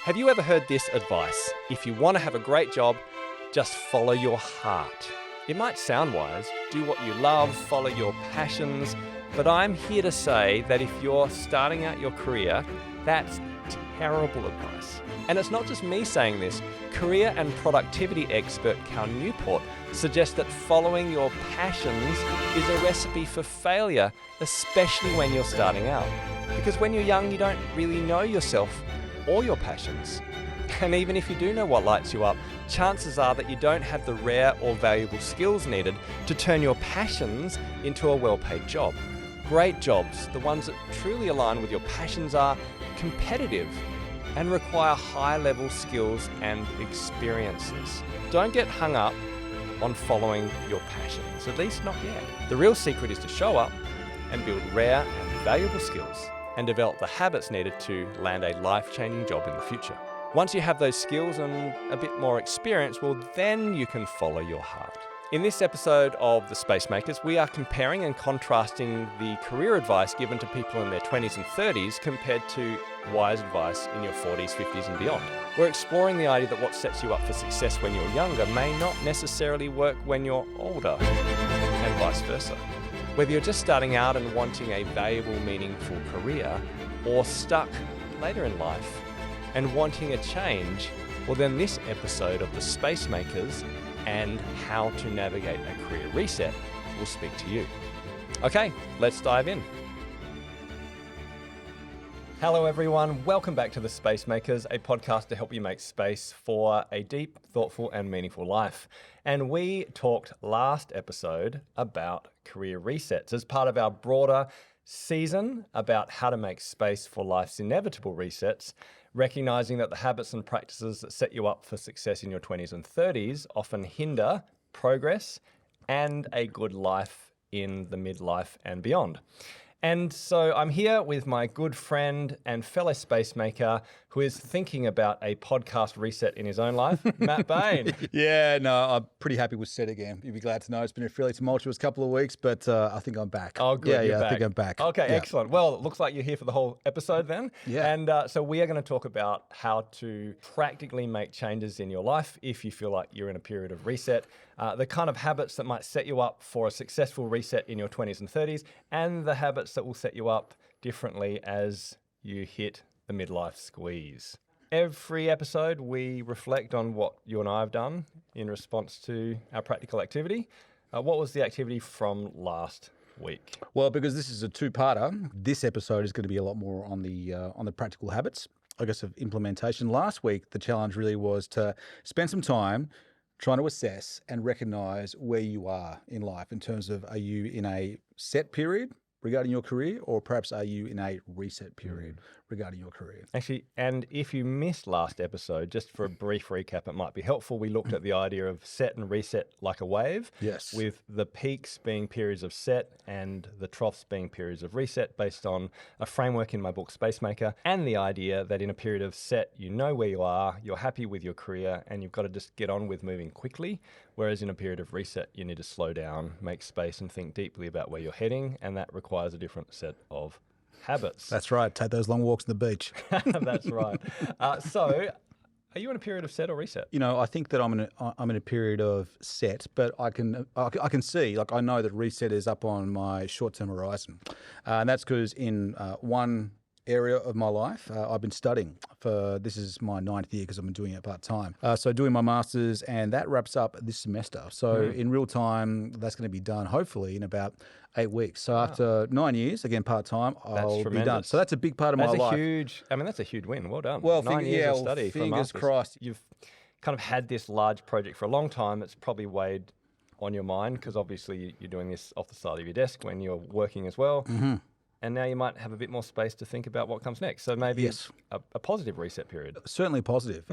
Have you ever heard this advice? If you want to have a great job, just follow your heart. It might sound wise, do what you love, follow your passions, but I'm here to say that if you're starting out your career, that's terrible advice. And it's not just me saying this. Career and productivity expert Cal Newport suggests that following your passions is a recipe for failure, especially when you're starting out. Because when you're young, you don't really know yourself or your passions. And even if you do know what lights you up, chances are that you don't have the rare or valuable skills needed to turn your passions into a well-paid job. Great jobs, the ones that truly align with your passions, are competitive and require high-level skills and experiences. Don't get hung up on following your passions, at least not yet. The real secret is to show up and build rare and valuable skills and develop the habits needed to land a life-changing job in the future. Once you have those skills and a bit more experience, well, then you can follow your heart. In this episode of The Space Makers, we are comparing and contrasting the career advice given to people in their 20s and 30s compared to wise advice in your 40s, 50s and beyond. We're exploring the idea that what sets you up for success when you're younger may not necessarily work when you're older, and vice versa. Whether you're just starting out and wanting a valuable, meaningful career, or stuck later in life and wanting a change, well then this episode of The Space Makers and how to navigate a career reset will speak to you. Okay, let's dive in. Hello everyone, welcome back to The Space Makers, a podcast to help you make space for a deep, thoughtful and meaningful life. And we talked last episode about career resets as part of our broader season about how to make space for life's inevitable resets, recognizing that the habits and practices that set you up for success in your 20s and 30s often hinder progress and a good life in the midlife and beyond. And so I'm here with my good friend and fellow space maker who is thinking about a podcast reset in his own life, Matt Bain. Yeah, no, I'm pretty happy with Set Again. You'd be glad to know it's been a fairly tumultuous couple of weeks, but I think I'm back. Oh, good. Yeah, I think I'm back. Okay, yeah. Excellent. Well, it looks like you're here for the whole episode then. Yeah. And so we are going to talk about how to practically make changes in your life if you feel like you're in a period of reset, the kind of habits that might set you up for a successful reset in your 20s and 30s, and the habits that will set you up differently as you hit the midlife squeeze. Every episode, we reflect on what you and I have done in response to our practical activity. What was the activity from last week? Well, because this is a two-parter, this episode is going to be a lot more on the practical habits, I guess, of implementation. Last week, the challenge really was to spend some time trying to assess and recognize where you are in life in terms of, are you in a set period regarding your career, or perhaps are you in a reset period regarding your career? Actually, and if you missed last episode, just for a brief recap, it might be helpful. We looked at the idea of set and reset like a wave. Yes. With the peaks being periods of set and the troughs being periods of reset, based on a framework in my book, Space Maker, and the idea that in a period of set, you know where you are, you're happy with your career, and you've got to just get on with moving quickly. Whereas in a period of reset, you need to slow down, make space, and think deeply about where you're heading, and that requires a different set of habits. That's right. Take those long walks on the beach. That's right. So, are you in a period of set or reset? You know, I think that I'm in a period of set, but I can see, like, I know that reset is up on my short-term horizon, and that's because in one area of my life, I've been studying for, this is my 9th year because I've been doing it part-time. So doing my master's, and that wraps up this semester. So in real time, that's going to be done hopefully in about 8 weeks. So after 9 years, again, part-time, I'll be done. So that's a big part of my life. That's a huge win. Well done. Well, 9 years of study for a fingers master's. crossed. You've kind of had this large project for a long time. It's probably weighed on your mind because obviously you're doing this off the side of your desk when you're working as well. Mm-hmm. And now you might have a bit more space to think about what comes next. So maybe a positive reset period. Certainly positive.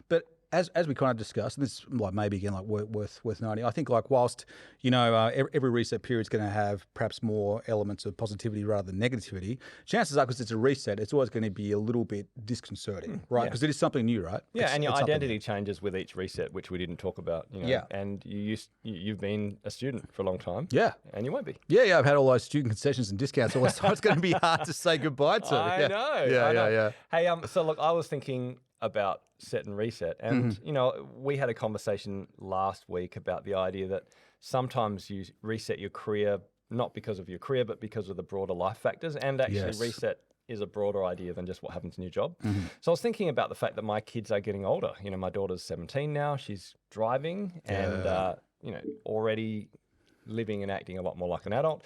But as we kind of discussed, and this is like maybe again like worth noting, I think like whilst every reset period is going to have perhaps more elements of positivity rather than negativity, chances are because it's a reset, it's always going to be a little bit disconcerting, right? Because it is something new, right? Yeah, and your identity changes with each reset, which we didn't talk about. And you've been a student for a long time. Yeah, and you won't be. Yeah, I've had all those student concessions and discounts all the time. It's going to be hard to say goodbye to. I know. Yeah. Hey, so look, I was thinking, about set and reset. And, you know, we had a conversation last week about the idea that sometimes you reset your career, not because of your career, but because of the broader life factors. And actually Yes. reset is a broader idea than just what happens in your job. So I was thinking about the fact that my kids are getting older. You know, my daughter's 17 now, she's driving and, you know, already living and acting a lot more like an adult.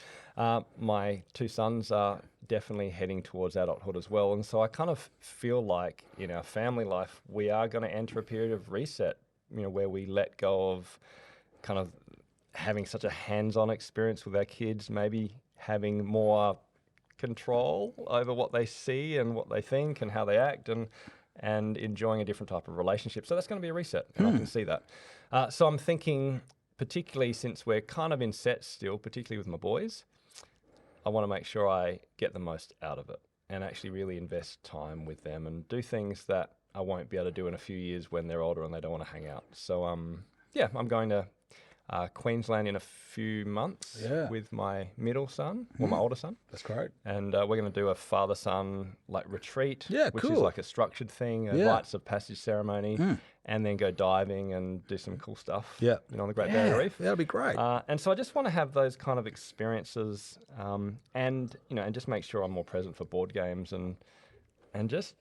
My two sons are definitely heading towards adulthood as well. And so I kind of feel like in our family life, we are going to enter a period of reset, you know, where we let go of kind of having such a hands-on experience with our kids, maybe having more control over what they see and what they think and how they act, and enjoying a different type of relationship. So that's going to be a reset, and I can see that. So I'm thinking, particularly since we're kind of in set still, particularly with my boys, I want to make sure I get the most out of it and actually really invest time with them and do things that I won't be able to do in a few years when they're older and they don't want to hang out. So, yeah, I'm going to Queensland in a few months with my middle son, or my older son. That's great. And we're going to do a father-son like retreat, which is cool. like a structured thing, a rites of passage ceremony, and then go diving and do some cool stuff, you know, on the Great Barrier Reef. That'll be great. And so I just want to have those kind of experiences, and you know, and just make sure I'm more present for board games and just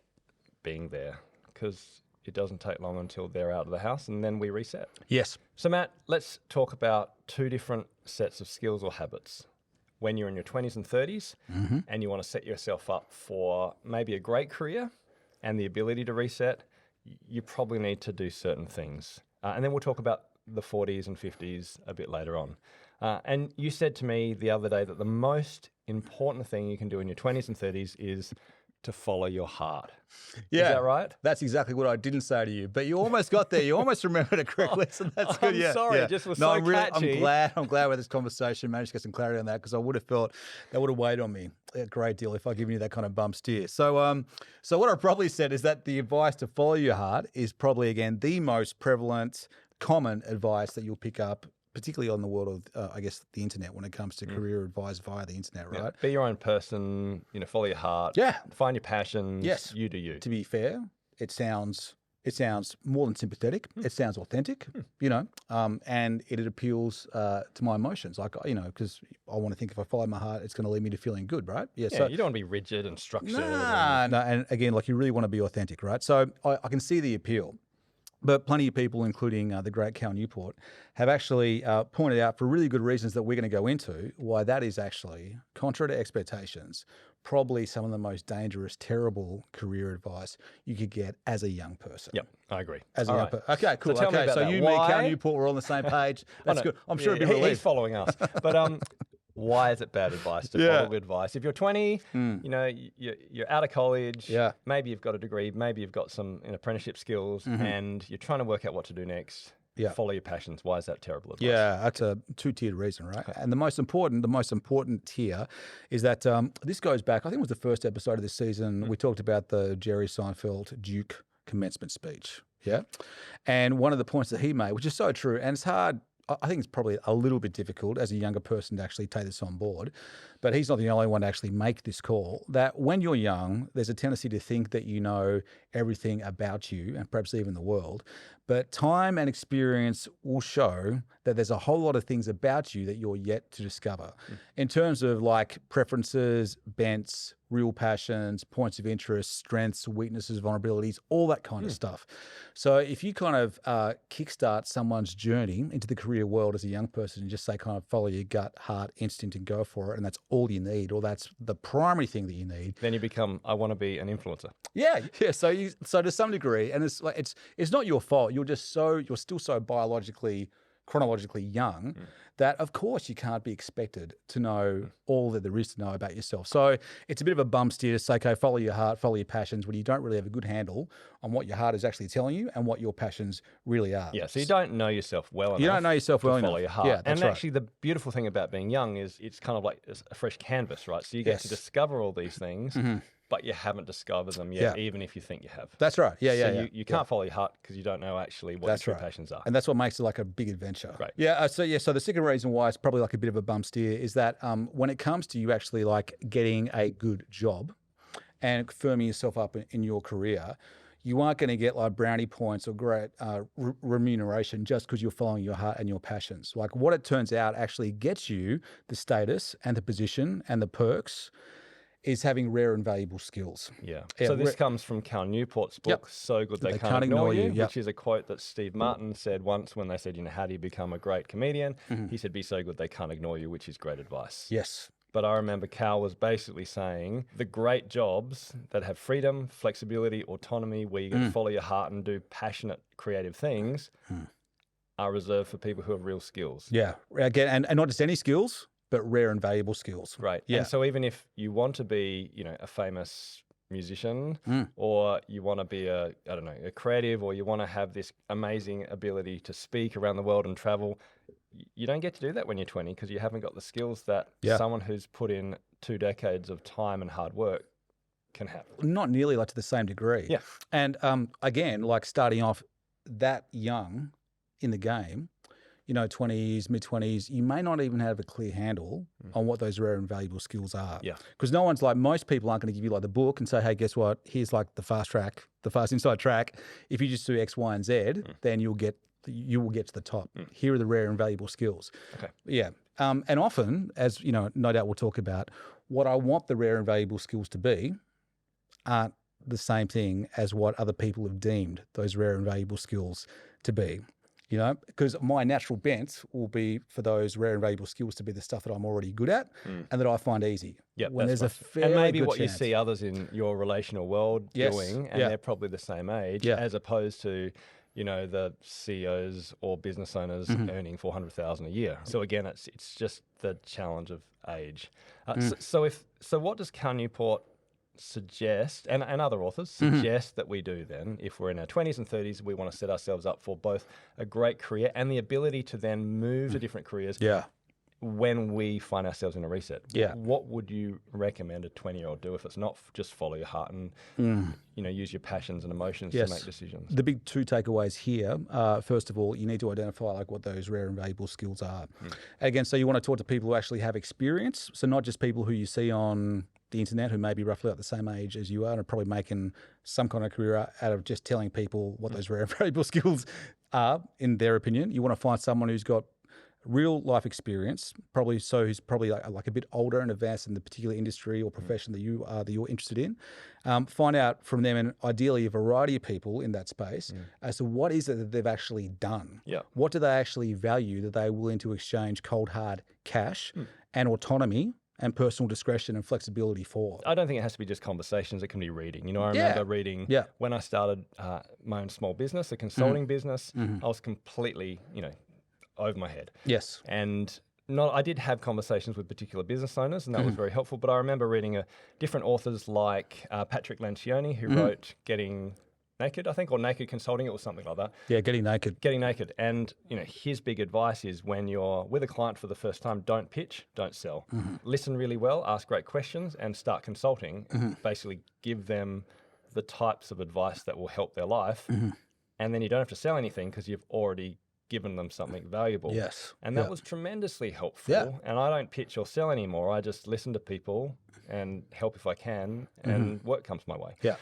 being there, because it doesn't take long until they're out of the house and then we reset. Yes. So Matt, let's talk about two different sets of skills or habits. When you're in your 20s and 30s and you want to set yourself up for maybe a great career and the ability to reset, you probably need to do certain things. And then we'll talk about the 40s and 50s a bit later on. And you said to me the other day that the most important thing you can do in your 20s and 30s is to follow your heart. Yeah. Is that right? That's exactly what I didn't say to you, but you almost got there. You almost remembered it correctly, so that's good. I'm sorry, it just was so catchy. I'm glad with this conversation managed to get some clarity on that, because I would have felt that would have weighed on me a great deal if I'd given you that kind of bump steer. So, so what I probably said is that the advice to follow your heart is probably, again, the most prevalent, common advice that you'll pick up, particularly on the world of, I guess, the internet when it comes to career advice via the internet, right? Yeah. Be your own person, you know, follow your heart. Yeah. Find your passions. Yes. You do you. To be fair, it sounds more than sympathetic. It sounds authentic, you know, and it appeals to my emotions. Like, you know, because I want to think if I follow my heart, it's going to lead me to feeling good, right? Yeah, so you don't want to be rigid and structured. No, and again, like, you really want to be authentic, right? So I can see the appeal. But plenty of people, including the great Cal Newport, have actually pointed out, for really good reasons that we're going to go into, why that is actually, contrary to expectations, probably some of the most dangerous, terrible career advice you could get as a young person. Yep, I agree. As a young person. Okay, cool. So tell me about that. You, me, Cal Newport, we're on the same page. That's good. I'm sure it'd be relief. He's following us. But why is it bad advice to follow good advice? If you're 20, you know, you're out of college, maybe you've got a degree, maybe you've got some apprenticeship skills, and you're trying to work out what to do next. Follow your passions. Why is that terrible advice? Yeah, that's a two-tiered reason, right? And the most important tier is that this goes back, I think it was the first episode of this season, we talked about the Jerry Seinfeld Duke commencement speech. Yeah. And one of the points that he made, which is so true, and it's hard, I think it's probably a little bit difficult as a younger person to actually take this on board, but he's not the only one to actually make this call, that when you're young, there's a tendency to think that you know everything about you and perhaps even the world. But time and experience will show that there's a whole lot of things about you that you're yet to discover in terms of like preferences, bents, real passions, points of interest, strengths, weaknesses, vulnerabilities, all that kind of stuff. So if you kind of kickstart someone's journey into the career world as a young person and just say kind of follow your gut, heart, instinct and go for it, and that's all you need, or that's the primary thing that you need. Then you become, I want to be an influencer. Yeah. So to some degree, and it's like it's not your fault. You're still so chronologically young that of course you can't be expected to know all that there is to know about yourself. So it's a bit of a bum steer to say, okay, follow your heart, follow your passions, when you don't really have a good handle on what your heart is actually telling you and what your passions really are. Yeah, so you don't know yourself well enough. You don't know yourself well enough. Follow your heart. Yeah, that's and actually the beautiful thing about being young is it's kind of like a fresh canvas, right? So you get to discover all these things, but you haven't discovered them yet, even if you think you have. That's right. So you can't follow your heart because you don't know actually what your true passions are. And that's what makes it like a big adventure. Right. Yeah. So the second reason why it's probably like a bit of a bum steer is that when it comes to you actually like getting a good job and firming yourself up in your career, you aren't going to get like brownie points or great remuneration just because you're following your heart and your passions. Like what it turns out actually gets you the status and the position and the perks is having rare and valuable skills. Yeah. So this comes from Cal Newport's book, So Good They Can't Ignore You, which is a quote that Steve Martin said once when they said, how do you become a great comedian? He said, be so good they can't ignore you, which is great advice. Yes. But I remember Cal was basically saying the great jobs that have freedom, flexibility, autonomy, where you get to follow your heart and do passionate, creative things are reserved for people who have real skills. Yeah. Again, and not just any skills, but rare and valuable skills. Right. Yeah. And so even if you want to be, a famous musician or you want to be a creative, or you want to have this amazing ability to speak around the world and travel, you don't get to do that when you're 20 because you haven't got the skills that someone who's put in 2 decades of time and hard work can have. Not nearly like to the same degree. Yeah. And again, like starting off that young in the game, 20s, mid-20s, you may not even have a clear handle on what those rare and valuable skills are. Yeah. Because no one's like, most people aren't going to give you like the book and say, hey, guess what? Here's like the fast inside track. If you just do X, Y, and Z, then you will get to the top. Here are the rare and valuable skills. Okay. Yeah. And often, as no doubt we'll talk about, what I want the rare and valuable skills to be aren't the same thing as what other people have deemed those rare and valuable skills to be. Because my natural bent will be for those rare and valuable skills to be the stuff that I'm already good at and that I find easy. Yeah, when there's a fairly and maybe good what chance. you see others in your relational world doing, and they're probably the same age, as opposed to the CEOs or business owners earning $400,000 a year. So again, it's just the challenge of age. So what does Cal Newport suggest, and other authors suggest that we do then, if we're in our 20s and 30s, we want to set ourselves up for both a great career and the ability to then move to different careers when we find ourselves in a reset? What would you recommend a 20-year-old do if it's not just follow your heart and use your passions and emotions to make decisions? The big 2 takeaways here, first of all, you need to identify like what those rare and valuable skills are. Again, so you want to talk to people who actually have experience, so not just people who you see on the internet who may be roughly at the same age as you are and are probably making some kind of career out of just telling people what those rare and valuable skills are, in their opinion. You want to find someone who's got real life experience, who's probably like a bit older and advanced in the particular industry or profession that you're interested in. Find out from them, and ideally a variety of people in that space, as to what is it that they've actually done. Yeah. What do they actually value that they're willing to exchange cold hard cash and autonomy and personal discretion and flexibility for? I don't think it has to be just conversations. It can be reading. I remember reading when I started my own small business, a consulting business. I was completely, over my head. Yes. And I did have conversations with particular business owners, and that was very helpful. But I remember reading different authors like Patrick Lencioni, who wrote Getting Naked, I think, or Naked Consulting, it was something like that. Yeah, Getting Naked. Getting Naked. And, his big advice is when you're with a client for the first time, don't pitch, don't sell. Listen really well, ask great questions, and start consulting. Basically give them the types of advice that will help their life. And then you don't have to sell anything because you've already given them something valuable. Yes. And that was tremendously helpful. Yeah. And I don't pitch or sell anymore. I just listen to people and help if I can, and work comes my way. Yeah.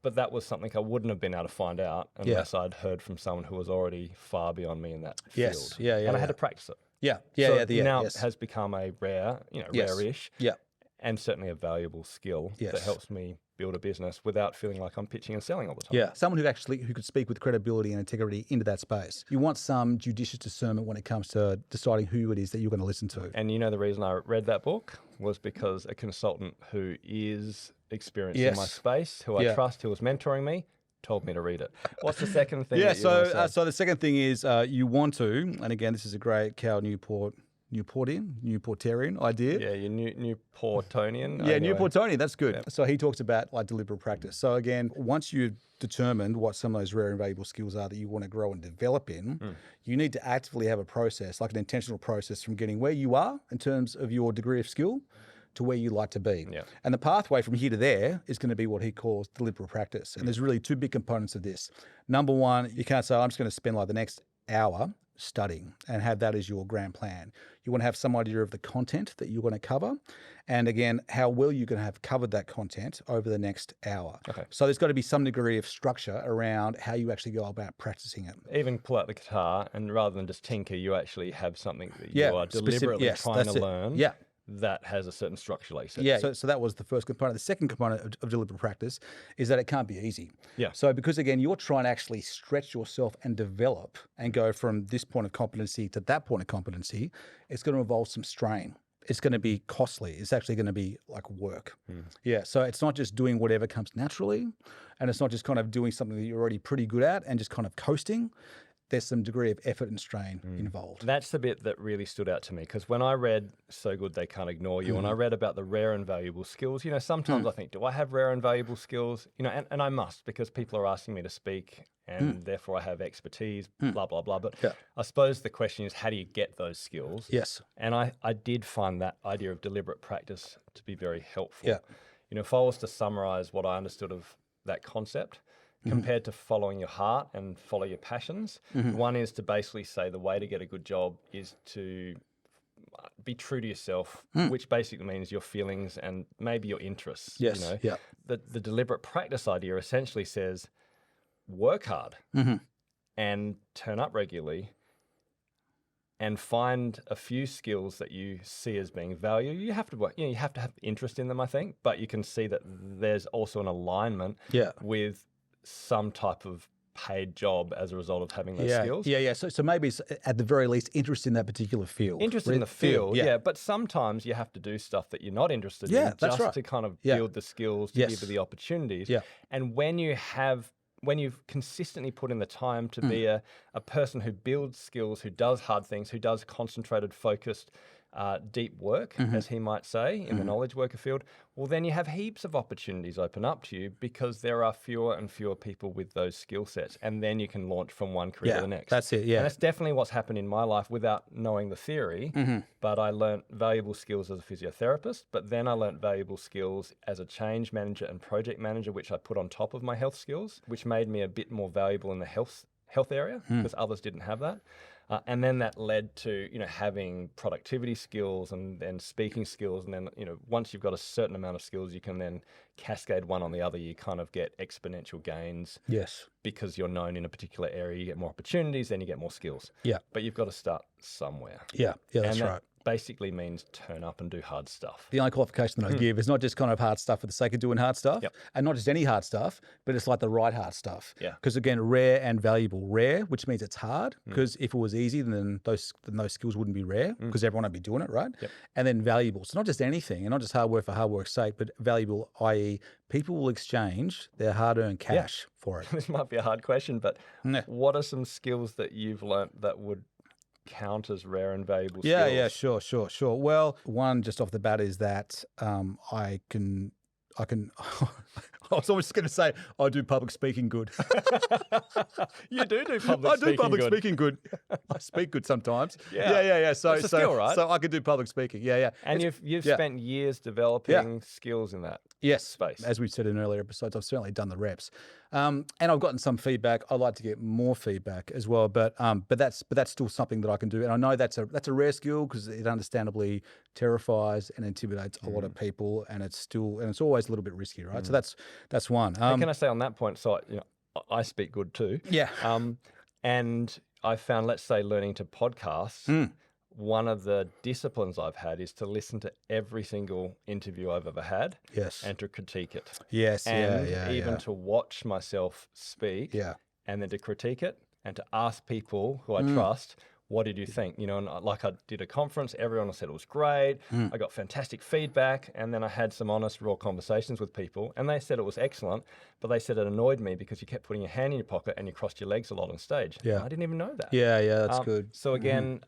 But that was something I wouldn't have been able to find out unless I'd heard from someone who was already far beyond me in that field. Yes. Yeah. And I had to practice it. Yeah. So now it has become a rare, rare-ish, Yeah. and certainly a valuable skill that helps me build a business without feeling like I'm pitching and selling all the time. Yeah, someone who could speak with credibility and integrity into that space. You want some judicious discernment when it comes to deciding who it is that you're going to listen to. And the reason I read that book was because a consultant who is experienced in my space, who I trust, who was mentoring me, told me to read it. What's the second thing? So the second thing is you want to, and again, this is a great Cal Newportian idea. Yeah, your Newportonian. Yeah, anyway. Newportonian, that's good. Yeah. So he talks about like deliberate practice. So again, once you've determined what some of those rare and valuable skills are that you want to grow and develop in, you need to actively have a process, like an intentional process from getting where you are in terms of your degree of skill to where you like to be. Yeah. And the pathway from here to there is going to be what he calls deliberate practice. And there's really 2 big components of this. Number one, you can't say, I'm just going to spend like the next hour studying and have that as your grand plan. You want to have some idea of the content that you want to cover. And again, how well you're going to have covered that content over the next hour. Okay. So there's got to be some degree of structure around how you actually go about practicing it. Even pull out the guitar and rather than just tinker, you actually have something that Yeah, you are specific- deliberately yes, trying that's to it. learn. Yeah. That has a certain structure, like you said. Yeah, so that was the first component. The second component of deliberate practice is that it can't be easy. Yeah. So because again, you're trying to actually stretch yourself and develop and go from this point of competency to that point of competency, it's going to involve some strain. It's going to be costly. It's actually going to be like work. Yeah. So it's not just doing whatever comes naturally, and it's not just kind of doing something that you're already pretty good at and just kind of coasting. There's some degree of effort and strain involved. That's the bit that really stood out to me because when I read So Good They Can't Ignore You and I read about the rare and valuable skills, you know, sometimes I think, do I have rare and valuable skills? You know, and I must because people are asking me to speak and therefore I have expertise, blah, blah, blah. But Yeah. I suppose the question is, how do you get those skills? Yes. And I did find that idea of deliberate practice to be very helpful. Yeah. You know, if I was to summarize what I understood of that concept, compared to following your heart and follow your passions, one is to basically say the way to get a good job is to be true to yourself, which basically means your feelings and maybe your interests. Yes. You know? Yeah. The deliberate practice idea essentially says work hard and turn up regularly and find a few skills that you see as being value. You have to work, you know, you have to have interest in them, I think, but you can see that there's also an alignment Yeah. with some type of paid job as a result of having those skills. Yeah. So maybe it's at the very least interest in that particular field. Interested in the field, yeah. yeah. But sometimes you have to do stuff that you're not interested Yeah, in that's just right. to kind of Yeah. build the skills, to Yes. give you the opportunities. Yeah. And when you've consistently put in the time to be a person who builds skills, who does hard things, who does concentrated, focused, deep work, as he might say, in the knowledge worker field, well, then you have heaps of opportunities open up to you because there are fewer and fewer people with those skill sets. And then you can launch from one career to the next. That's it. Yeah. And that's definitely what's happened in my life without knowing the theory. But I learnt valuable skills as a physiotherapist, but then I learnt valuable skills as a change manager and project manager, which I put on top of my health skills, which made me a bit more valuable in the health area because others didn't have that. And then that led to, you know, having productivity skills and then speaking skills. And then, you know, once you've got a certain amount of skills, you can then cascade one on the other. You kind of get exponential gains Yes. because you're known in a particular area. You get more opportunities, then you get more skills. Yeah. But you've got to start somewhere. Yeah. That's and that right. basically means turn up and do hard stuff. The only qualification that I give is not just kind of hard stuff for the sake of doing hard stuff, Yep. and not just any hard stuff, but it's like the right hard stuff. Yeah. Because again, rare and valuable. Rare, which means it's hard, because if it was easy, then those skills wouldn't be rare, because everyone would be doing it, right? Yep. And then valuable. So not just anything, and not just hard work for hard work's sake, but valuable, i.e., people will exchange their hard-earned cash for it. This might be a hard question, but Yeah. what are some skills that you've learnt that would count as rare and valuable Yeah, skills? sure. Well, one just off the bat is that I can. I was always going to say I do public speaking good. You do public I speaking do public good. speaking good. I speak good sometimes. Yeah. Yeah. So, That's a skill, right? So I could do public speaking. Yeah. And It's- you've yeah. spent years developing skills in that. Yes, space. as we've said in earlier episodes, I've certainly done the reps, and I've gotten some feedback. I'd like to get more feedback as well, but that's still something that I can do, and I know that's a rare skill because it understandably terrifies and intimidates a lot of people, and it's always a little bit risky, right? So that's one. And can I say on that point? So I speak good too. Yeah. And I found, let's say, learning to podcast. One of the disciplines I've had is to listen to every single interview I've ever had Yes. and to critique it. Yes. And Yeah. even to watch myself speak Yeah. and then to critique it and to ask people who I trust, what did you think? You know, and like I did a conference, everyone said it was great. I got fantastic feedback. And then I had some honest, raw conversations with people and they said it was excellent, but they said it annoyed me because you kept putting your hand in your pocket and you crossed your legs a lot on stage. Yeah. I didn't even know that. Yeah. That's good. So again,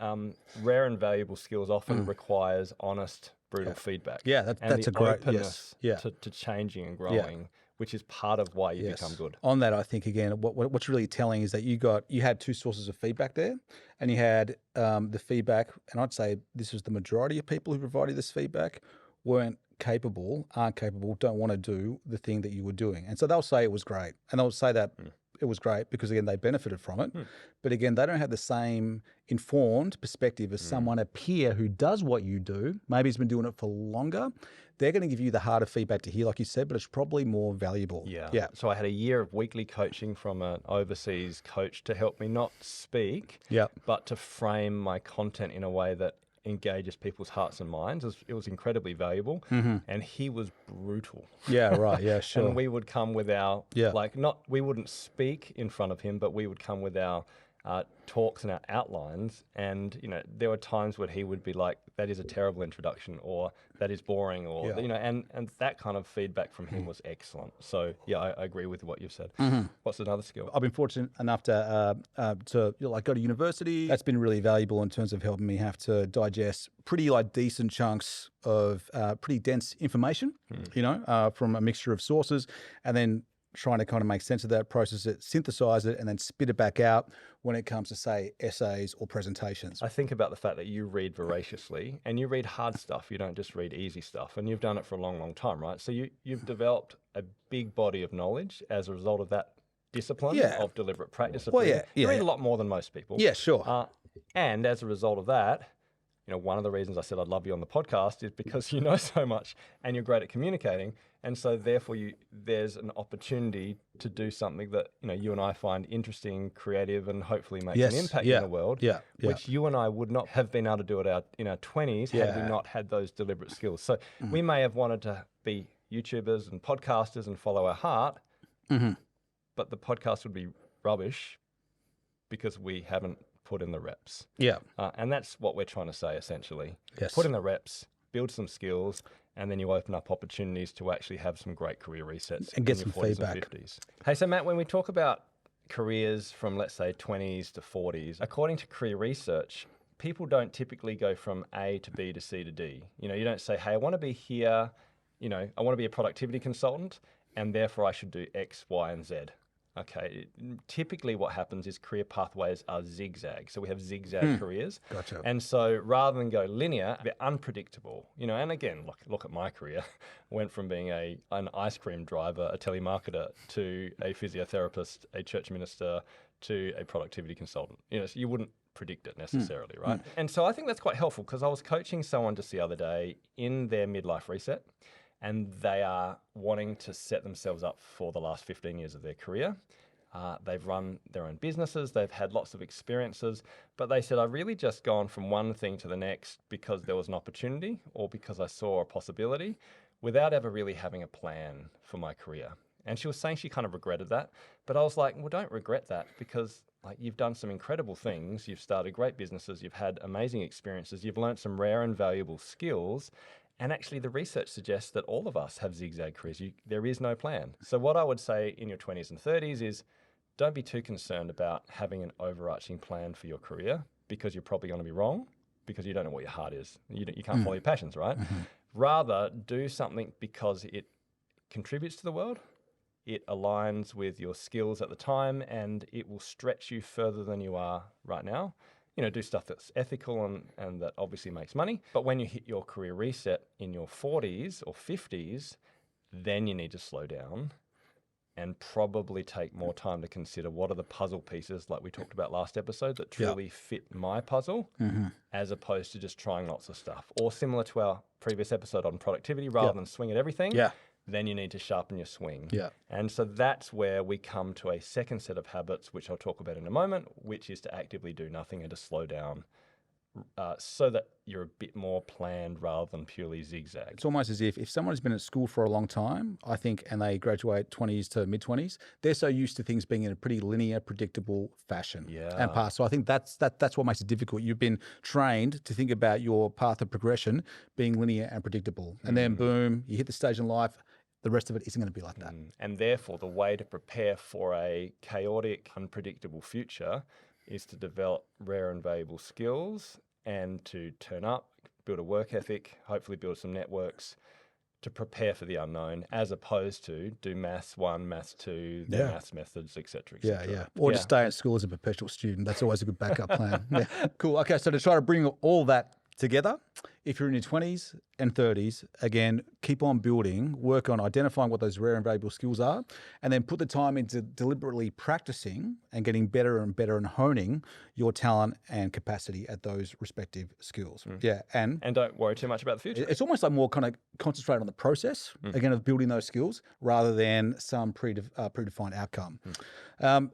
rare and valuable skills often requires honest, brutal feedback. Yeah, and that's the a great openness yes. Yeah. to changing and growing, which is part of why you become good. On that, I think again, what's really telling is that you had two sources of feedback there, and you had the feedback, and I'd say this was the majority of people who provided this feedback aren't capable, don't want to do the thing that you were doing, and so they'll say it was great, and they'll say that it was great because again they benefited from it, but again they don't have the same informed perspective as someone, a peer who does what you do. Maybe he's been doing it for longer. They're going to give you the harder feedback to hear, like you said, but it's probably more valuable. Yeah. So I had a year of weekly coaching from an overseas coach to help me not speak, but to frame my content in a way that engages people's hearts and minds. It was incredibly valuable, and he was brutal. Yeah, right. Yeah, sure. And we would come with our, we wouldn't speak in front of him, but we would come with our talks and our outlines. And, there were times when he would be like, that is a terrible introduction, or that is boring, or, and that kind of feedback from him was excellent. So, I agree with what you've said. What's another skill? I've been fortunate enough to go to university. That's been really valuable in terms of helping me have to digest pretty decent chunks of pretty dense information, from a mixture of sources, and then trying to kind of make sense of that, process it, synthesize it, and then spit it back out when it comes to, say, essays or presentations. I think about the fact that you read voraciously and you read hard stuff. You don't just read easy stuff. And you've done it for a long, long time, right? So you've developed a big body of knowledge as a result of that discipline of deliberate practice. You read a lot more than most people. Yeah, sure. And as a result of that, one of the reasons I said I'd love you on the podcast is because you know so much and you're great at communicating. And so therefore there's an opportunity to do something that, you and I find interesting, creative, and hopefully makes an impact in the world, which you and I would not have been able to do in our 20s had we not had those deliberate skills. So we may have wanted to be YouTubers and podcasters and follow our heart, but the podcast would be rubbish because we haven't put in the reps. And that's what we're trying to say, essentially. Yes. Put in the reps, build some skills, and then you open up opportunities to actually have some great career resets and get in your some 40s feedback. And 50s. Hey, so Matt, when we talk about careers from, let's say, 20s to 40s, according to career research, people don't typically go from A to B to C to D. You don't say, hey, I want to be here, I want to be a productivity consultant, and therefore I should do X, Y, and Z. Okay, typically what happens is career pathways are zigzag. So we have zigzag careers. Gotcha. And so rather than go linear, they're unpredictable. And again, look at my career. Went from being an ice cream driver, a telemarketer, to a physiotherapist, a church minister, to a productivity consultant. So you wouldn't predict it necessarily, right? And so I think that's quite helpful because I was coaching someone just the other day in their midlife reset, and they are wanting to set themselves up for the last 15 years of their career. They've run their own businesses, they've had lots of experiences, but they said, I've really just gone from one thing to the next because there was an opportunity or because I saw a possibility without ever really having a plan for my career. And she was saying she kind of regretted that, but I was like, well, don't regret that because you've done some incredible things, you've started great businesses, you've had amazing experiences, you've learned some rare and valuable skills. And actually, the research suggests that all of us have zigzag careers. There is no plan. So what I would say in your 20s and 30s is don't be too concerned about having an overarching plan for your career because you're probably going to be wrong because you don't know what your heart is. You can't follow your passions, right? Rather, do something because it contributes to the world, it aligns with your skills at the time, and it will stretch you further than you are right now. Do stuff that's ethical and that obviously makes money. But when you hit your career reset in your 40s or 50s, then you need to slow down and probably take more time to consider what are the puzzle pieces, like we talked about last episode, that truly fit my puzzle, as opposed to just trying lots of stuff. Or similar to our previous episode on productivity, rather than swing at everything. Then you need to sharpen your swing. And so that's where we come to a second set of habits, which I'll talk about in a moment, which is to actively do nothing and to slow down so that you're a bit more planned rather than purely zigzag. It's almost as if someone's been at school for a long time, I think, and they graduate 20s to mid-20s, they're so used to things being in a pretty linear, predictable fashion and path. So I think that's what makes it difficult. You've been trained to think about your path of progression being linear and predictable. And then boom, you hit the stage in life, the rest of it isn't going to be like that. And therefore, the way to prepare for a chaotic, unpredictable future is to develop rare and valuable skills and to turn up, build a work ethic, hopefully build some networks to prepare for the unknown, as opposed to do maths 1, maths 2, the maths methods, et cetera, et cetera. Or just stay at school as a perpetual student. That's always a good backup plan. Cool. Okay, so to try to bring all that Together, if you're in your 20s and 30s, again, keep on building, work on identifying what those rare and valuable skills are, and then put the time into deliberately practicing and getting better and better and honing your talent and capacity at those respective skills. Yeah, And don't worry too much about the future. it's almost like more kind of concentrate on the process, again, of building those skills rather than some predefined outcome.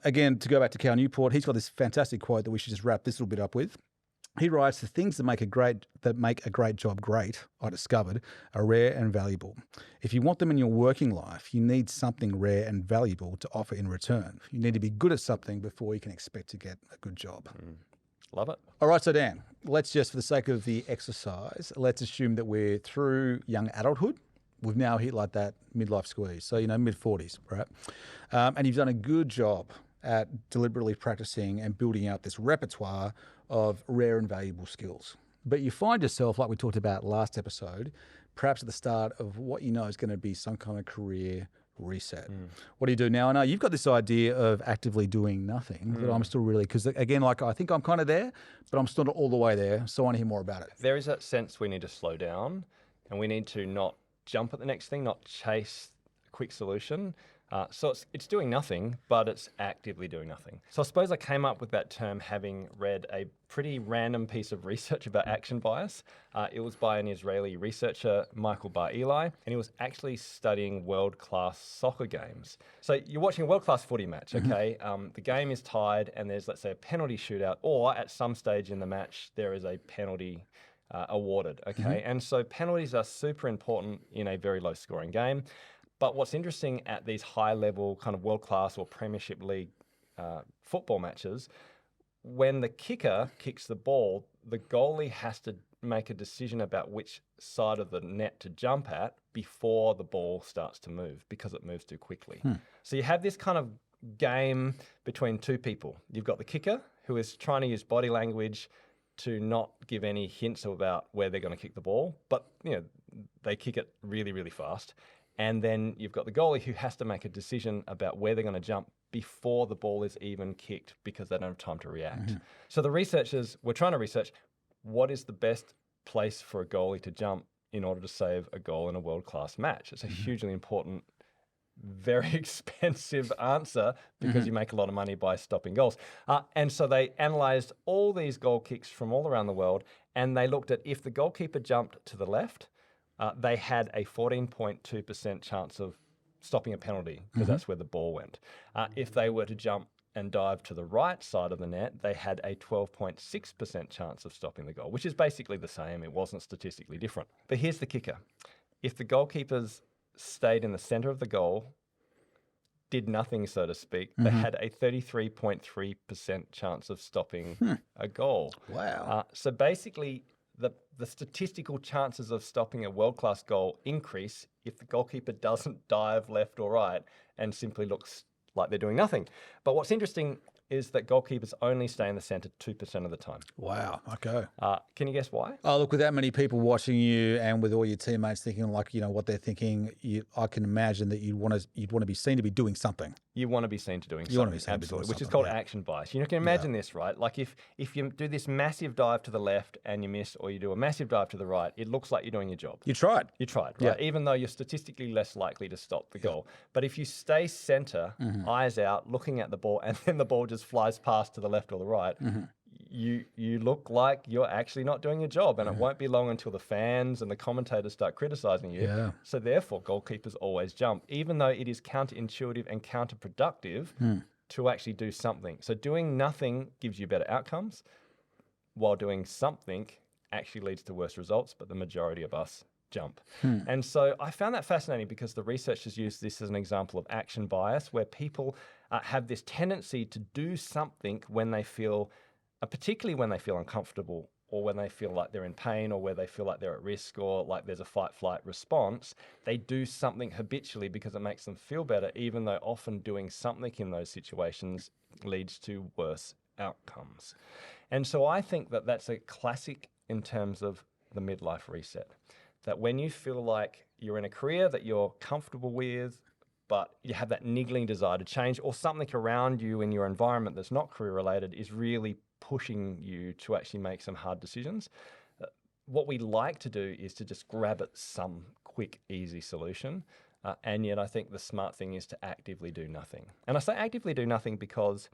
Again, to go back to Cal Newport, he's got this fantastic quote that we should just wrap this little bit up with. He writes, "The things that make a great job great, I discovered, are rare and valuable. If you want them in your working life, you need something rare and valuable to offer in return. You need to be good at something before you can expect to get a good job." Love it. All right, so Dan, let's just, for the sake of the exercise, let's assume that we're through young adulthood. We've now hit like that midlife squeeze, so, mid-40s, right? And you've done a good job at deliberately practicing and building out this repertoire of rare and valuable skills. But you find yourself, like we talked about last episode, perhaps at the start of what you know is going to be some kind of career reset. What do you do now? I know you've got this idea of actively doing nothing, but I'm still really, because again, like I think I'm kind of there, but I'm still not all the way there. So I want to hear more about it. There is that sense we need to slow down and we need to not jump at the next thing, not chase a quick solution. So it's doing nothing, but it's actively doing nothing. So I suppose I came up with that term having read a pretty random piece of research about action bias. It was by an Israeli researcher, Michael Bar Eli, and he was actually studying world-class soccer games. So you're watching a world-class footy match, okay? The game is tied and there's, let's say, a penalty shootout, or at some stage in the match, there is a penalty awarded, okay? And so penalties are super important in a very low-scoring game. But what's interesting at these high-level kind of world-class or Premiership League football matches, when the kicker kicks the ball, the goalie has to make a decision about which side of the net to jump at before the ball starts to move because it moves too quickly. So you have this kind of game between two people. You've got the kicker who is trying to use body language to not give any hints about where they're going to kick the ball, but they kick it really, really fast. And then you've got the goalie who has to make a decision about where they're going to jump before the ball is even kicked because they don't have time to react. So the researchers were trying to research what is the best place for a goalie to jump in order to save a goal in a world-class match. It's a hugely important, very expensive answer because you make a lot of money by stopping goals. And so they analysed all these goal kicks from all around the world, and they looked at if the goalkeeper jumped to the left, they had a 14.2% chance of stopping a penalty because that's where the ball went. If they were to jump and dive to the right side of the net, they had a 12.6% chance of stopping the goal, which is basically the same. It wasn't statistically different. But here's the kicker. If the goalkeepers stayed in the centre of the goal, did nothing, so to speak, they had a 33.3% chance of stopping a goal. Wow. So basically, the statistical chances of stopping a world-class goal increase if the goalkeeper doesn't dive left or right and simply looks like they're doing nothing. But what's interesting is that goalkeepers only stay in the centre 2% of the time. Wow. Okay. Can you guess why? Oh, look, with that many people watching you and with all your teammates thinking like, what they're thinking, I can imagine that you'd want to be seen to be doing something. You want to be seen to doing something. You want to be seen to be doing absolutely, which is something, called action bias. You can imagine this, right? Like if you do this massive dive to the left and you miss, or you do a massive dive to the right, it looks like you're doing your job. You tried. You tried, right? Even though you're statistically less likely to stop the goal. But if you stay centre, eyes out, looking at the ball, and then the ball just flies past to the left or the right, you look like you're actually not doing your job, and it won't be long until the fans and the commentators start criticising you. Yeah. So therefore, goalkeepers always jump, even though it is counterintuitive and counterproductive to actually do something. So doing nothing gives you better outcomes, while doing something actually leads to worse results, but the majority of us jump. And so I found that fascinating because the researchers use this as an example of action bias, where people have this tendency to do something when they feel, particularly when they feel uncomfortable, or when they feel like they're in pain, or where they feel like they're at risk, or like there's a fight-flight response. They do something habitually because it makes them feel better, even though often doing something in those situations leads to worse outcomes. And so I think that that's a classic in terms of the midlife reset. That when you feel like you're in a career that you're comfortable with, but you have that niggling desire to change, or something around you in your environment that's not career related is really pushing you to actually make some hard decisions, what we like to do is to just grab at some quick, easy solution. And yet I think the smart thing is to actively do nothing. And I say actively do nothing because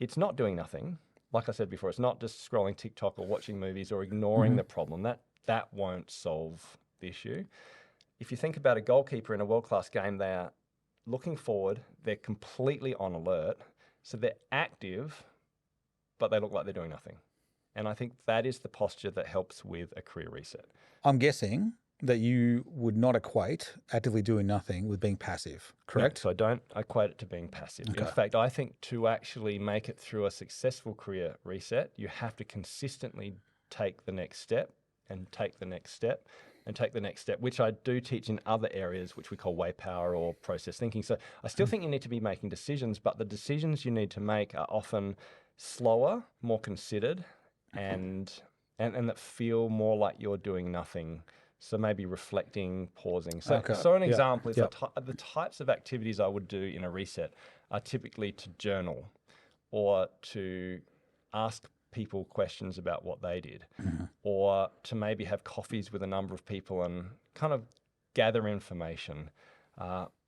it's not doing nothing. Like I said before, it's not just scrolling TikTok or watching movies or ignoring the problem. That won't solve the issue. If you think about a goalkeeper in a world-class game, they are looking forward, they're completely on alert, so they're active, but they look like they're doing nothing. And I think that is the posture that helps with a career reset. I'm guessing that you would not equate actively doing nothing with being passive, correct? No, so I don't equate it to being passive. Okay. In fact, I think to actually make it through a successful career reset, you have to consistently take the next step and take the next step and take the next step, which I do teach in other areas, which we call way power or process thinking. So I still think you need to be making decisions, but the decisions you need to make are often slower, more considered, and that feel more like you're doing nothing. So maybe reflecting, pausing. So, so an example is the types of activities I would do in a reset are typically to journal or to ask people questions about what they did, or to maybe have coffees with a number of people and kind of gather information,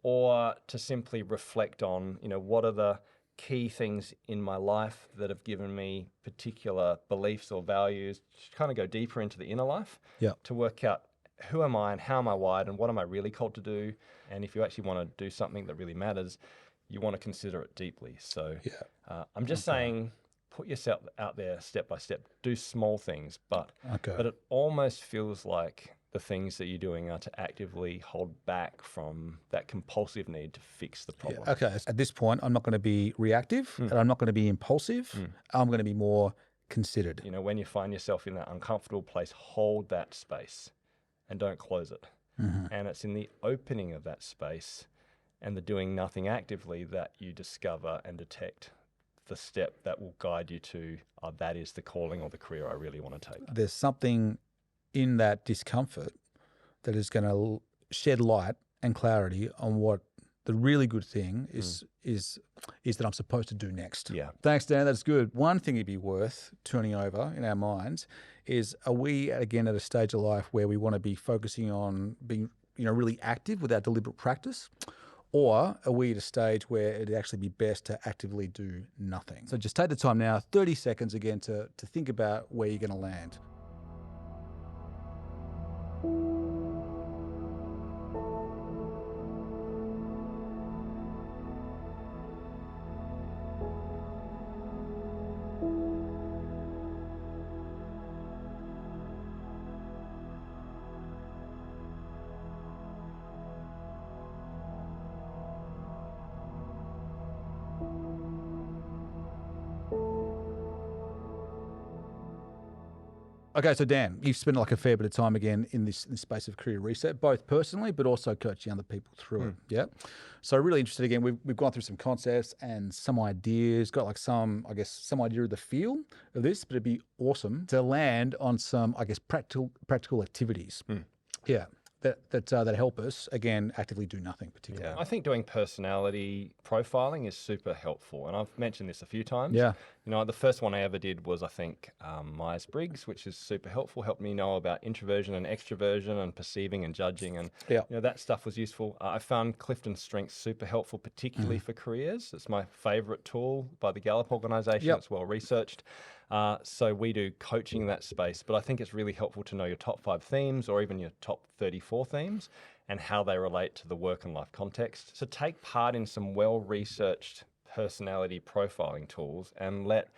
or to simply reflect on, what are the key things in my life that have given me particular beliefs or values, to kind of go deeper into the inner life, to work out who am I and how am I wired and what am I really called to do. And if you actually want to do something that really matters, you want to consider it deeply. So I'm just saying, put yourself out there step by step, do small things, but it almost feels like the things that you're doing are to actively hold back from that compulsive need to fix the problem. Yeah. Okay. At this point, I'm not going to be reactive and I'm not going to be impulsive. I'm going to be more considered. When you find yourself in that uncomfortable place, hold that space and don't close it. And it's in the opening of that space and the doing nothing actively that you discover and detect the step that will guide you to, that is the calling or the career I really want to take. There's something in that discomfort that is going to shed light and clarity on what the really good thing is that I'm supposed to do next. Yeah. Thanks, Dan. That's good. One thing it'd be worth turning over in our minds is, are we again at a stage of life where we want to be focusing on being, really active with our deliberate practice? Or are we at a stage where it'd actually be best to actively do nothing? So just take the time now, 30 seconds again, to think about where you're going to land. Okay, so Dan, you've spent like a fair bit of time again in this space of career reset, both personally, but also coaching other people through it. Yeah. So really interested again, we've gone through some concepts and some ideas, got like some idea of the feel of this, but it'd be awesome to land on some, practical activities. Yeah. That help us, again, actively do nothing particularly. Yeah, I think doing personality profiling is super helpful. And I've mentioned this a few times. Yeah. The first one I ever did was, I think, Myers-Briggs, which is super helpful, helped me know about introversion and extroversion and perceiving and judging. And that stuff was useful. I found Clifton Strengths super helpful, particularly for careers. It's my favorite tool by the Gallup organization. It's well researched. So we do coaching in that space, but I think it's really helpful to know your top 5 themes or even your top 34 themes and how they relate to the work and life context. So take part in some well-researched personality profiling tools and let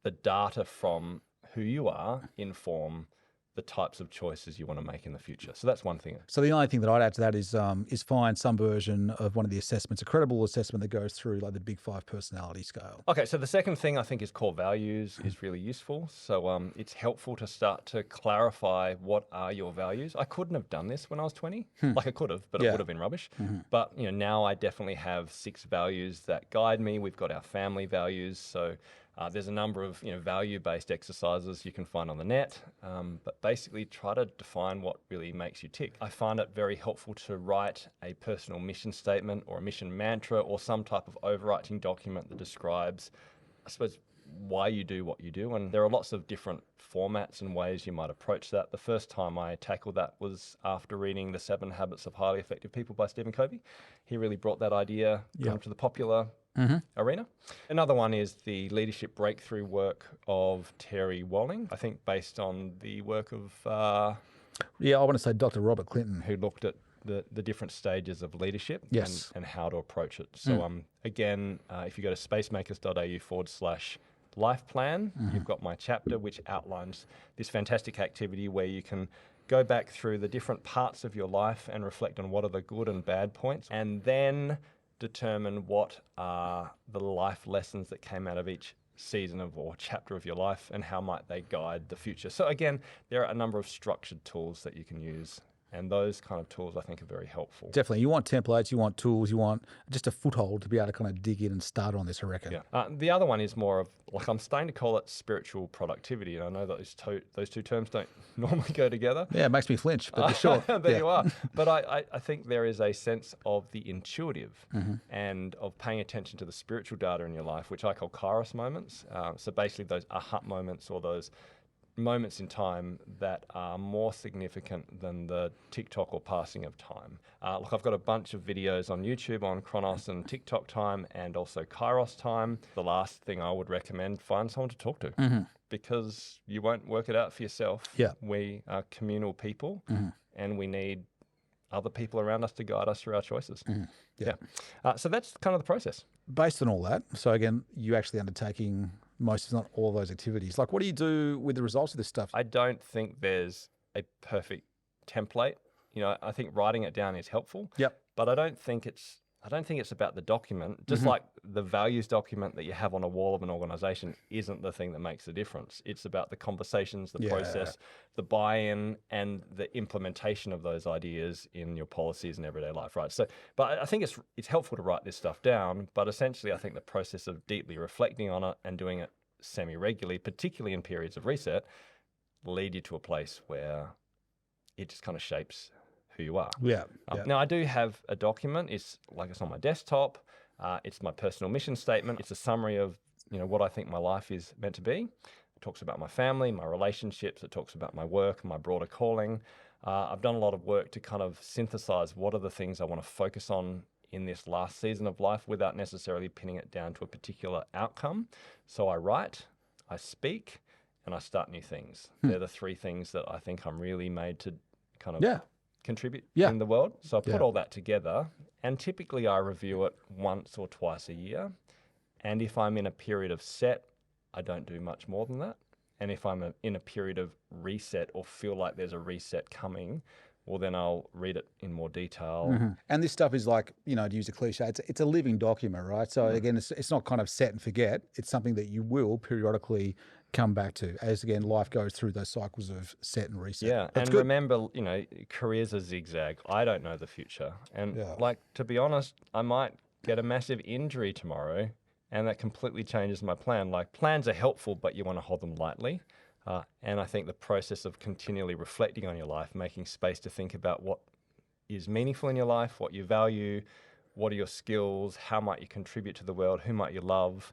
the data from who you are inform the types of choices you want to make in the future. So that's one thing. So the only thing that I'd add to that is find some version of one of the assessments, a credible assessment that goes through like the Big 5 personality scale. Okay, so the second thing I think is core values is really useful. So it's helpful to start to clarify what are your values. I couldn't have done this when I was 20. Like I could have, but it would have been rubbish. But now I definitely have 6 values that guide me. We've got our family values. So there's a number of value-based exercises you can find on the net, but basically try to define what really makes you tick. I find it very helpful to write a personal mission statement or a mission mantra or some type of overarching document that describes, I suppose, why you do what you do. And there are lots of different formats and ways you might approach that. The first time I tackled that was after reading The 7 Habits of Highly Effective People by Stephen Covey. He really brought that idea to the popular arena. Another one is the leadership breakthrough work of Terry Walling, I think based on the work of I want to say Dr. Robert Clinton. who looked at the different stages of leadership Yes. and how to approach it. So again, if you go to spacemakers.au/life plan, you've got my chapter which outlines this fantastic activity where you can go back through the different parts of your life and reflect on what are the good and bad points, and then determine what are the life lessons that came out of each season of or chapter of your life and how might they guide the future. So again, there are a number of structured tools that you can use. And those kind of tools, I think, are very helpful. Definitely. You want templates, you want tools, you want just a foothold to be able to kind of dig in and start on this, I reckon. Yeah. The other one is more of, like, I'm starting to call it spiritual productivity. And I know that those two terms don't normally go together. Yeah, it makes me flinch, but for sure. There you are. But I think there is a sense of the intuitive and of paying attention to the spiritual data in your life, which I call Kairos moments. So basically those aha moments or those moments in time that are more significant than the TikTok or passing of time. Look, I've got a bunch of videos on YouTube on Chronos and TikTok time and also Kairos time. The last thing I would recommend, find someone to talk to because you won't work it out for yourself. Yeah. We are communal people and we need other people around us to guide us through our choices. Yeah. So that's kind of the process. Based on all that, so again, you actually undertaking most, if not all, of those activities. Like, what do you do with the results of this stuff? I don't think there's a perfect template. You know, I think writing it down is helpful. Yep. But I don't think it's about the document. Just like the values document that you have on a wall of an organization isn't the thing that makes the difference. It's about the conversations, the process, the buy-in, and the implementation of those ideas in your policies and everyday life, right? So, but I think it's helpful to write this stuff down, but essentially I think the process of deeply reflecting on it and doing it semi-regularly, particularly in periods of reset, lead you to a place where it just kind of shapes who you are. Yeah. Now, I do have a document. It's on my desktop. It's my personal mission statement. It's a summary of what I think my life is meant to be. It talks about my family, my relationships. It talks about my work and my broader calling. I've done a lot of work to kind of synthesize what are the things I want to focus on in this last season of life without necessarily pinning it down to a particular outcome. So I write, I speak, and I start new things. They're the three things that I think I'm really made to kind of contribute in the world. So I put all that together, and typically I review it once or twice a year. And if I'm in a period of set, I don't do much more than that. And if I'm in a period of reset or feel like there's a reset coming, well, then I'll read it in more detail. And this stuff is like, to use a cliche, it's a living document, right? So again, it's not kind of set and forget. It's something that you will periodically come back to as, again, life goes through those cycles of set and reset. Yeah, and remember, careers are zigzag. I don't know the future. And to be honest, I might get a massive injury tomorrow and that completely changes my plan. Like, plans are helpful, but you want to hold them lightly. And I think the process of continually reflecting on your life, making space to think about what is meaningful in your life, what you value, what are your skills, how might you contribute to the world, who might you love,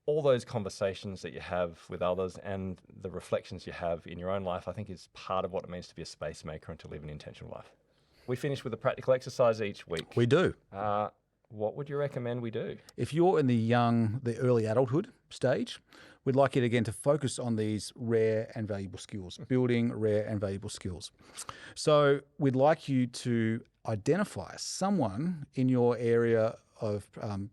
all those conversations that you have with others and the reflections you have in your own life, I think is part of what it means to be a space maker and to live an intentional life. We finish with a practical exercise each week. We do. What would you recommend we do? If you're in the early adulthood stage, we'd like you again to focus on these rare and valuable skills, building rare and valuable skills. So we'd like you to identify someone in your area of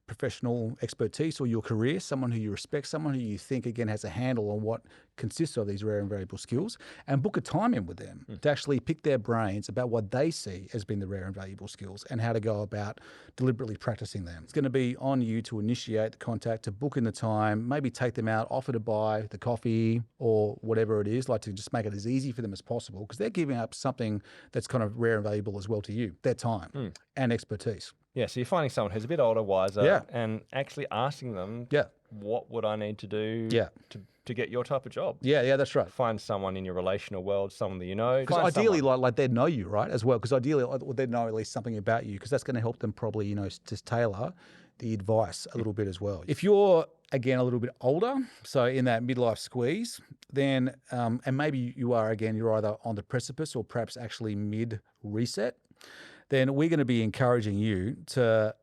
professional expertise or your career, someone who you respect, someone who you think, again, has a handle on what consists of these rare and valuable skills, and book a time in with them to actually pick their brains about what they see as being the rare and valuable skills and how to go about deliberately practicing them. It's going to be on you to initiate the contact, to book in the time, maybe take them out, offer to buy the coffee or whatever it is, like to just make it as easy for them as possible, because they're giving up something that's kind of rare and valuable as well to you, their time and expertise. Yeah, so you're finding someone who's a bit older, wiser, and actually asking them, what would I need to do to get your type of job? Yeah, that's right. Find someone in your relational world, someone that you know. Because ideally, like they'd know you, right, as well. Because ideally, they'd know at least something about you, because that's going to help them probably, just tailor the advice a little bit as well. If you're again, a little bit older, so in that midlife squeeze, then, and maybe you are, again, you're either on the precipice or perhaps actually mid-reset, then we're going to be encouraging you to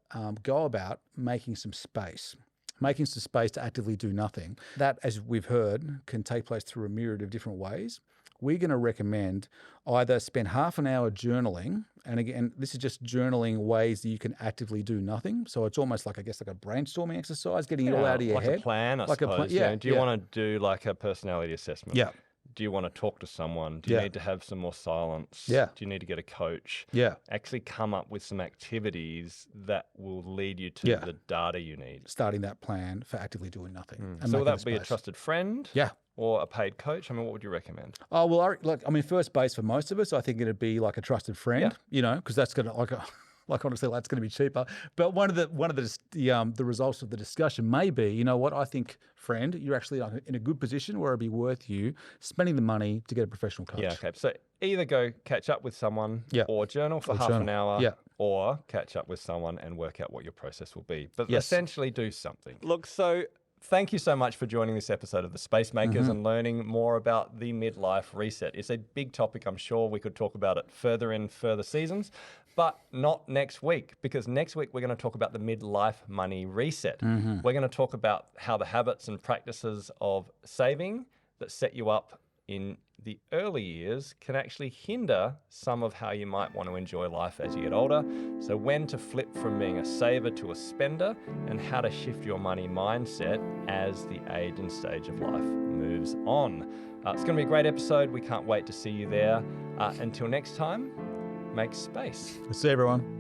go about making some space to actively do nothing. That, as we've heard, can take place through a myriad of different ways. We're going to recommend either spend half an hour journaling, and again, this is just journaling ways that you can actively do nothing. So it's almost like, I guess, like a brainstorming exercise, getting it all out of your head. Like a plan, I Like a suppose. plan, yeah, Do you yeah. want to do like a personality assessment? Yeah. Do you want to talk to someone? Do you Yeah. need to have some more silence? Yeah. Do you need to get a coach? Yeah. Actually come up with some activities that will lead you to Yeah. the data you need. Starting that plan for actively doing nothing. And So will making that be a space. trusted friend? Yeah. Or a paid coach? I mean, what would you recommend? Oh, well, first base for most of us, I think it'd be like a trusted friend, because that's going to, like honestly, that's going to be cheaper. But one of the results of the discussion may be, you know what, I think, friend, you're actually in a good position where it'd be worth you spending the money to get a professional coach. Yeah, okay. So either go catch up with someone or journal for half an hour or catch up with someone and work out what your process will be. But essentially do something. Look, so thank you so much for joining this episode of The Space Makers and learning more about the midlife reset. It's a big topic. I'm sure we could talk about it further in further seasons, but not next week, because next week we're going to talk about the midlife money reset. We're going to talk about how the habits and practices of saving that set you up in the early years can actually hinder some of how you might want to enjoy life as you get older. So when to flip from being a saver to a spender, and how to shift your money mindset as the age and stage of life moves on. It's going to be a great episode. We can't wait to see you there. Until next time, make space. See you, everyone.